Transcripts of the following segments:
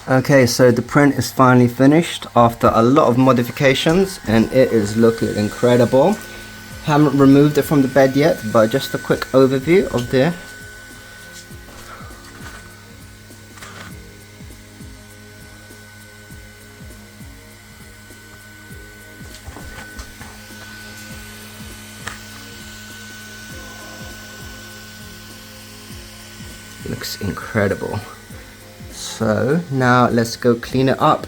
Okay, so the print is finally finished after a lot of modifications and it is looking incredible. Haven't removed it from the bed yet, but just a quick overview of the looks incredible. So now let's go clean it up.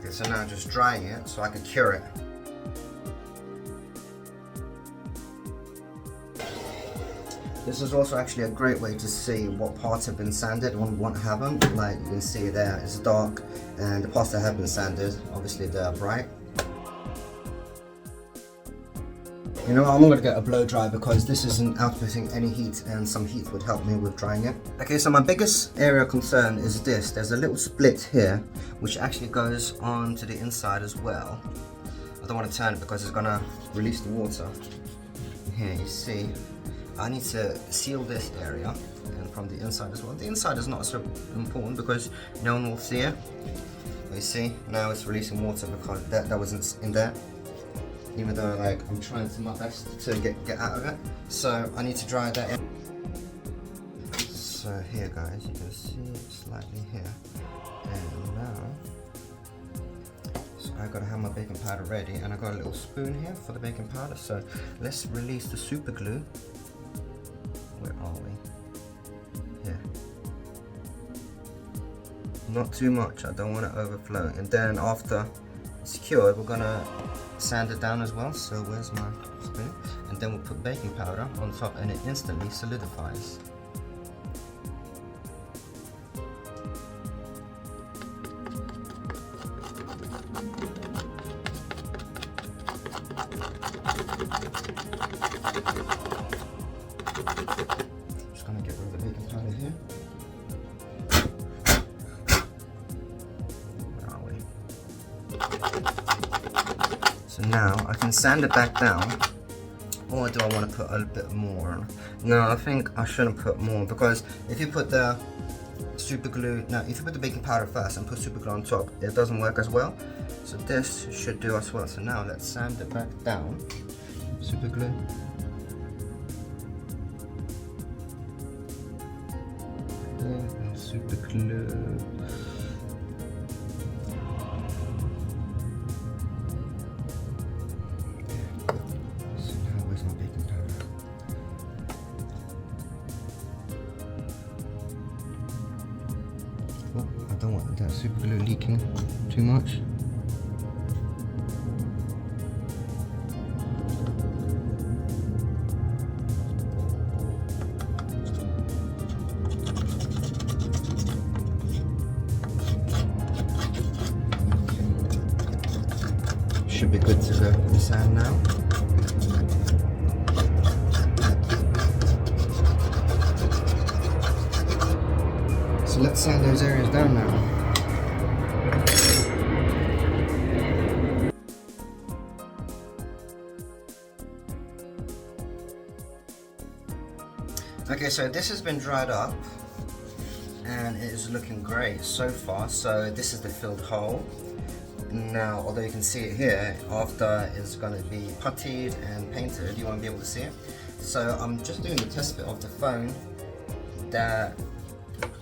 So now just drying it so I can cure it. This is also actually a great way to see what parts have been sanded and what haven't. Like you can see there, it's dark, and the parts that have been sanded, obviously they're bright. You know what, I'm gonna get a blow dry because this isn't outputting any heat, and some heat would help me with drying it. Okay, so my biggest area of concern is this. There's a little split here, which actually goes on to the inside as well. I don't want to turn it because it's gonna release the water. Here, you see, I need to seal this area, and from the inside as well. The inside is not so important because no one will see it. But you see, now it's releasing water because that wasn't in there. Even though like I'm trying to my best to get out of it, so I need to dry that in. So here guys, you can see it slightly here, and now so I gotta have my baking powder ready, and I got a little spoon here for the baking powder. So let's release the super glue. Where are we? Here. Not too much, I don't want it overflowing. And then after it's cured, we're gonna sand it down as well. So where's my spoon? And then we'll put baking powder on top, and it instantly solidifies. Just gonna get rid of the baking powder here. Where are we? So now I can sand it back down, or do I want to put a bit more? No, I think I shouldn't put more, because if you put the super glue, no, if you put the baking powder first and put super glue on top, it doesn't work as well. So this should do as well. So now let's sand it back down. Super glue. And super glue. Oh, I don't want that super glue leaking too much. Should be good to go with the sand now. So let's sand those areas down now. Okay, so this has been dried up and it is looking great so far. So this is the filled hole. Now, although you can see it here, after it's going to be puttied and painted, you won't be able to see it. So I'm just doing the test bit of the phone that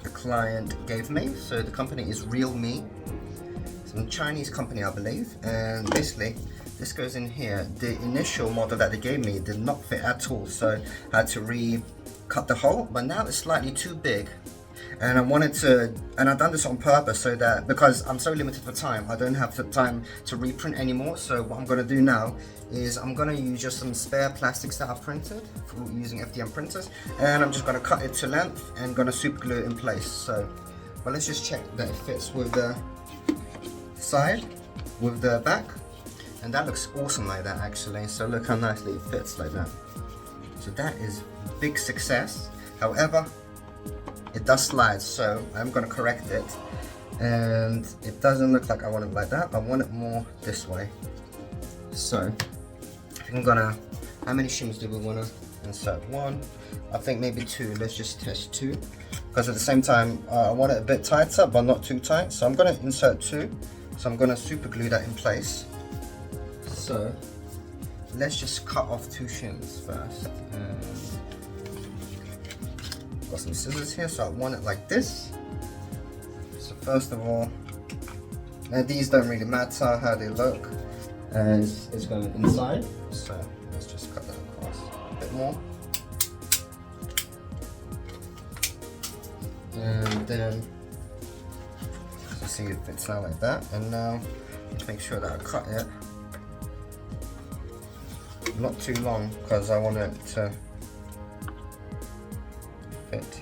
the client gave me. So the company is RealMe, some Chinese company I believe, and basically this goes in here. The initial model that they gave me did not fit at all, so I had to cut the hole, but now it's slightly too big. And I wanted to, and I've done this on purpose so that, because I'm so limited for time, I don't have the time to reprint anymore. So what I'm going to do now is I'm going to use just some spare plastics that I've printed using FDM printers, and I'm just going to cut it to length and going to super glue it in place. So, but let's just check that it fits with the side, with the back, and that looks awesome like that actually. So look how nicely it fits like that. So that is big success. However, it does slide, so I'm going to correct it, and it doesn't look like I want it like that. I want it more this way. So I think I'm gonna, how many shims do we want to insert? One, I think maybe two. Let's just test two, because at the same time I want it a bit tighter but not too tight, so I'm going to insert two. So I'm going to super glue that in place. So let's just cut off two shims first. Got some scissors here, so I want it like this. So first of all, now these don't really matter how they look, as it's going inside. So let's just cut that across a bit more, and then you see it fits now like that. And now let's make sure that I cut it not too long, because I want it to fit.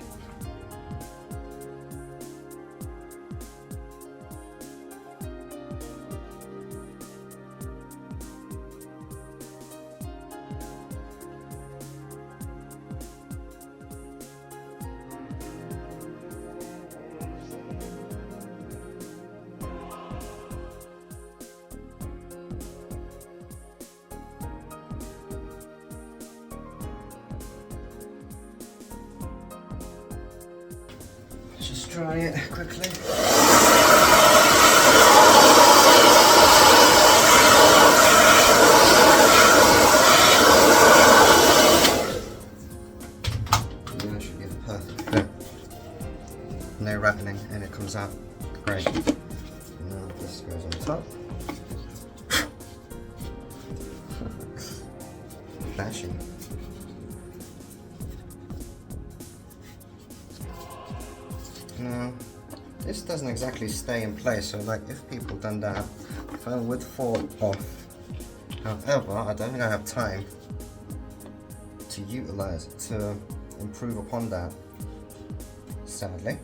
Just dry it quickly. That should be the perfect fit. No rattling, and it comes out great. Now this goes on top. Flashing. Now, this doesn't exactly stay in place, so like if people done that, phone would fall off. However, I don't think I have time to utilize it to improve upon that, sadly.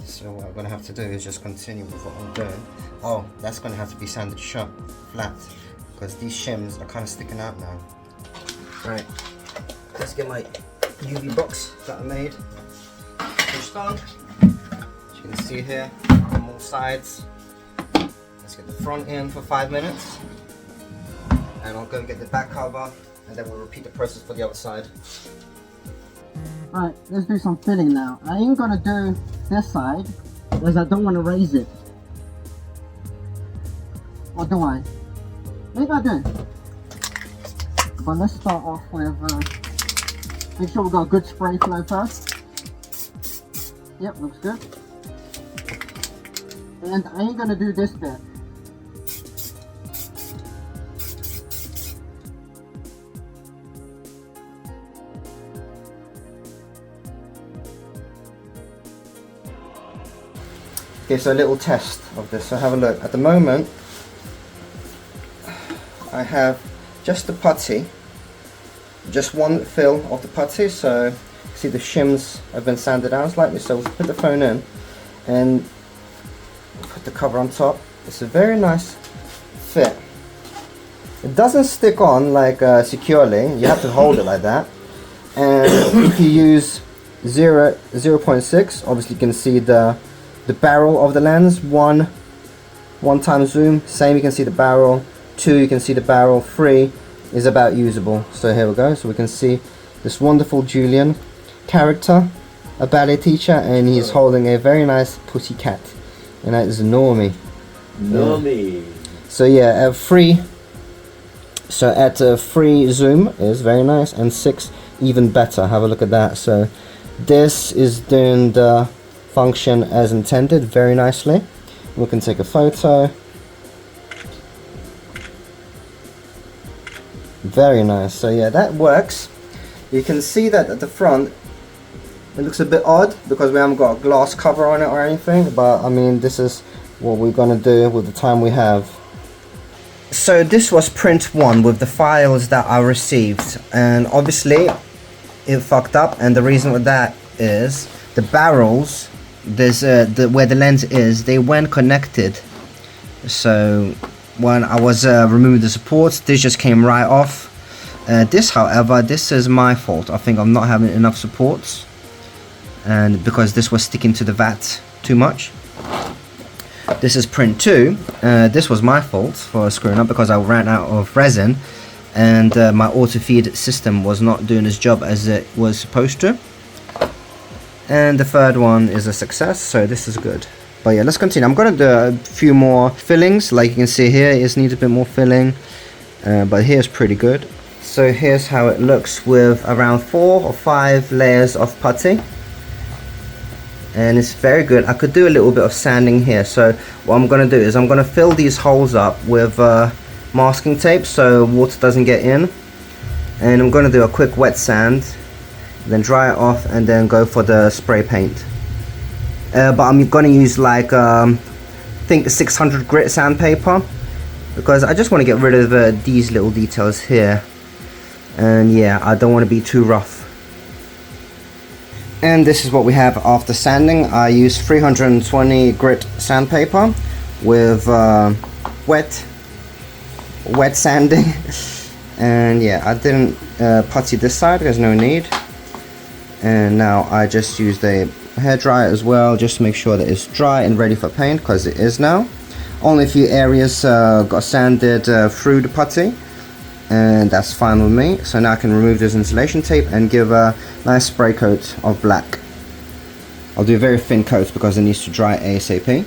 So what I'm going to have to do is just continue with what I'm doing. Oh, that's going to have to be sanded shut, flat, because these shims are kind of sticking out now. Right, let's get my UV box that I made pushed on. As you can see here, on all sides. Let's get the front in for 5 minutes, and I'll go get the back cover, and then we'll repeat the process for the other side. Alright, let's do some fitting now. I ain't gonna do this side because I don't want to raise it. Or do I? Maybe I do. But let's start off with, make sure we got a good spray flow first. Yep, looks good. And I ain't gonna do this bit. Okay, so a little test of this. So have a look. At the moment, I have just the putty, just one fill of the putty. So see the shims have been sanded down slightly. So we'll put the phone in and put the cover on top. It's a very nice fit. It doesn't stick on like securely. You have to hold it like that. And if you use 0.6, obviously you can see the barrel of the lens. One time zoom, same, you can see the barrel. 2, you can see the barrel. 3 is about usable. So here we go. So we can see this wonderful Julian character, a ballet teacher, and he's holding a very nice pussy cat, and that is Normie. Normie. So yeah, at 3. So at 3 zoom is very nice, and 6 even better. Have a look at that. So this is doing the function as intended very nicely. We can take a photo. Very nice. So yeah, that works. You can see that at the front it looks a bit odd because we haven't got a glass cover on it or anything, but I mean, this is what we're gonna do with the time we have. So this was print 1 with the files that I received, and obviously it fucked up, and the reason for that is the barrels, there's where the lens is, they weren't connected. So when I was removing the supports, this just came right off. This, however, this is my fault. I think I'm not having enough supports, and because this was sticking to the vat too much. This is print 2. This was my fault for screwing up because I ran out of resin, and my auto feed system was not doing its job as it was supposed to. And the third one is a success, so this is good. But yeah, let's continue. I'm gonna do a few more fillings. Like you can see here, it needs a bit more filling, but here's pretty good. So here's how it looks with around 4 or 5 layers of putty, and it's very good. I could do a little bit of sanding here, so what I'm gonna do is I'm gonna fill these holes up with masking tape so water doesn't get in, and I'm gonna do a quick wet sand, then dry it off, and then go for the spray paint. But I'm gonna use like I think 600 grit sandpaper, because I just want to get rid of these little details here, and yeah, I don't want to be too rough. And this is what we have after sanding. I used 320 grit sandpaper with wet sanding and yeah, I didn't putty this side, there's no need. And now I just used a hairdryer as well, just to make sure that it's dry and ready for paint, because it is now. Only a few areas got sanded through the putty, and that's fine with me. So now I can remove this insulation tape and give a nice spray coat of black. I'll do a very thin coat because it needs to dry ASAP.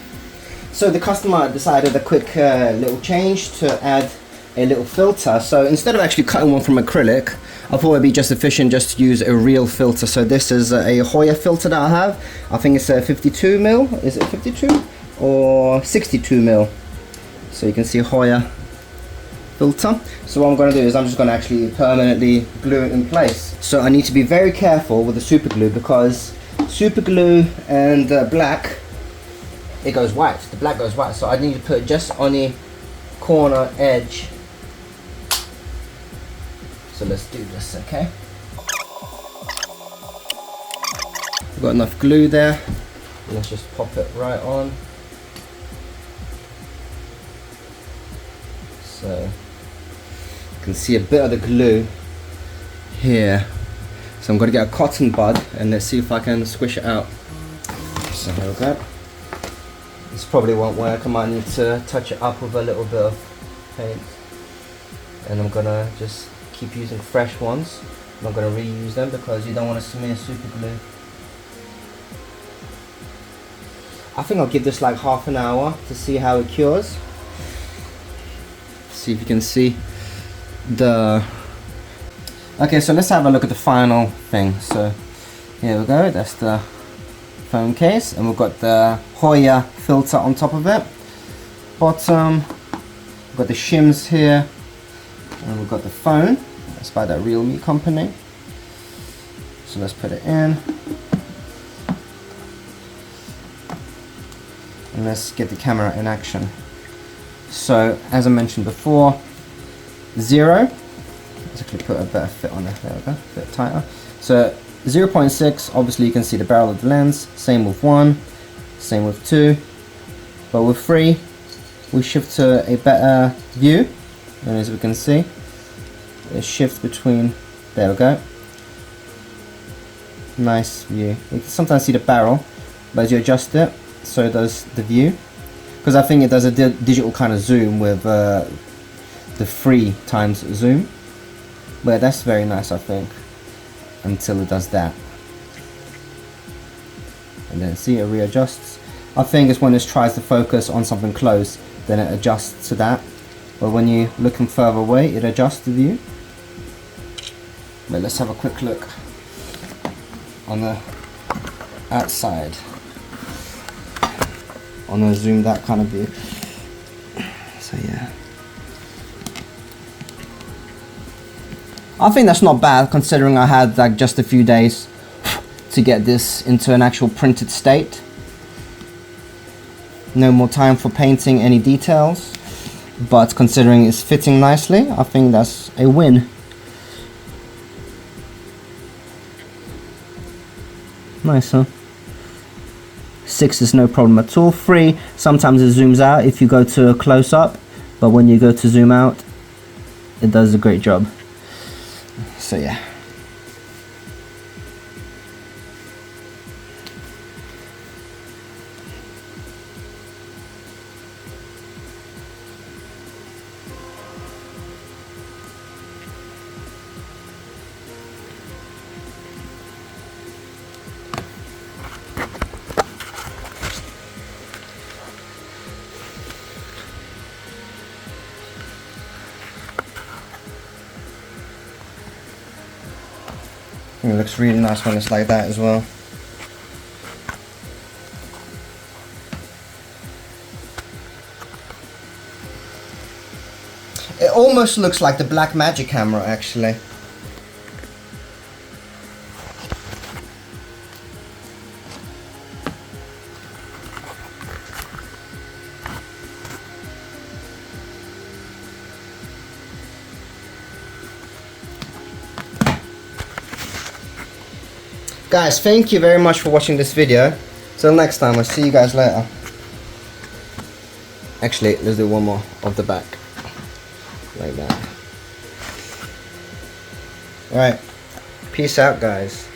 So the customer decided a quick little change to add a little filter. So instead of actually cutting one from acrylic, I thought it'd be just efficient just to use a real filter. So this is a Hoya filter that I have. I think it's a 52 mil. Is it 52 or 62 mil? So you can see Hoya filter. So what I'm going to do is I'm just going to actually permanently glue it in place. So I need to be very careful with the super glue, because super glue and black, it goes white. The black goes white. So I need to put it just on the corner edge. So let's do this, okay? We've got enough glue there. Let's just pop it right on. So you can see a bit of the glue here. So I'm going to get a cotton bud and let's see if I can squish it out. So here we go. This probably won't work. I might need to touch it up with a little bit of paint. And I'm going to just keep using fresh ones. I'm not going to reuse them because you don't want to smear super glue. I think I'll give this like half an hour to see how it cures. See if you can see the... Okay, so let's have a look at the final thing. So here we go, that's the phone case, and we've got the Hoya filter on top of it. Bottom, we've got the shims here, and we've got the phone. That's by that RealMe company. So let's put it in. And let's get the camera in action. So as I mentioned before, 0. Let's actually put a better fit on it. There we go, a bit tighter. So 0.6, obviously you can see the barrel of the lens. Same with 1, same with 2. But with 3, we shift to a better view. And as we can see, it shifts between, there we go. Nice view. You can sometimes see the barrel, but as you adjust it, so does the view. Because I think it does a digital kind of zoom with the 3 times zoom. But that's very nice, I think, until it does that. And then see, it readjusts. I think it's when it tries to focus on something close, then it adjusts to that. But when you're looking further away, it adjusts the view. But let's have a quick look on the outside. On a zoom that kind of view. So yeah. I think that's not bad considering I had like just a few days to get this into an actual printed state. No more time for painting any details, but considering it's fitting nicely, I think that's a win. Nice, huh? 6 is no problem at all. 3, sometimes it zooms out if you go to a close-up, but when you go to zoom out, it does a great job. So yeah. It looks really nice when it's like that as well. It almost looks like the Blackmagic camera actually. Guys, thank you very much for watching this video. Till next time, I'll see you guys later. Actually, let's do one more of the back. Like that. Alright, peace out guys.